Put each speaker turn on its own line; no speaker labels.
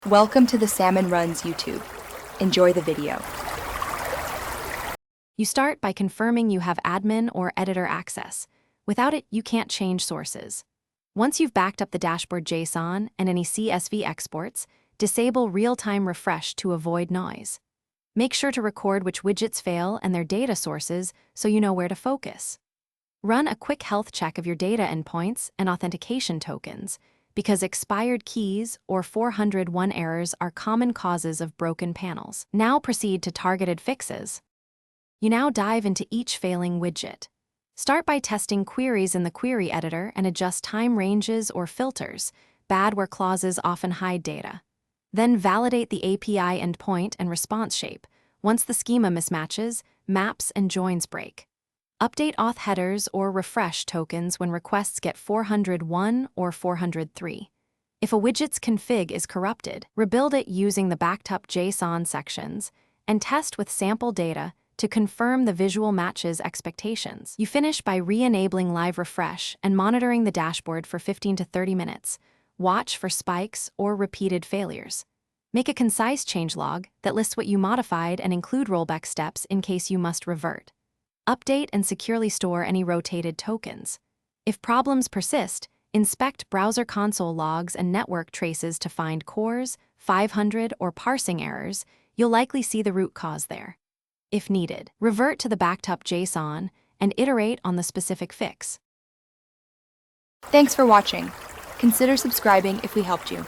Welcome to the Salmon Runs YouTube. Enjoy the video.
You start by confirming you have admin or editor access. Without it, you can't change sources. Once you've backed up the dashboard JSON and any CSV exports, disable real-time refresh to avoid noise. Make sure to record which widgets fail and their data sources so you know where to focus. Run a quick health check of your data endpoints and authentication tokens, because expired keys or 401 errors are common causes of broken panels. Now proceed to targeted fixes. You now dive into each failing widget. Start by testing queries in the query editor and adjust time ranges or filters, bad where clauses often hide data. Then validate the API endpoint and response shape. Once the schema mismatches, maps and joins break. Update auth headers or refresh tokens when requests get 401 or 403. If a widget's config is corrupted, rebuild it using the backed up JSON sections and test with sample data to confirm the visual matches expectations. You finish by re-enabling live refresh and monitoring the dashboard for 15 to 30 minutes. Watch for spikes or repeated failures. Make a concise changelog that lists what you modified and include rollback steps in case you must revert. Update and securely store any rotated tokens. If problems persist, inspect browser console logs and network traces to find CORS, 500, or parsing errors. You'll likely see the root cause there. If needed, revert to the backed-up JSON and iterate on the specific fix.
Thanks for watching. Consider subscribing if we helped you.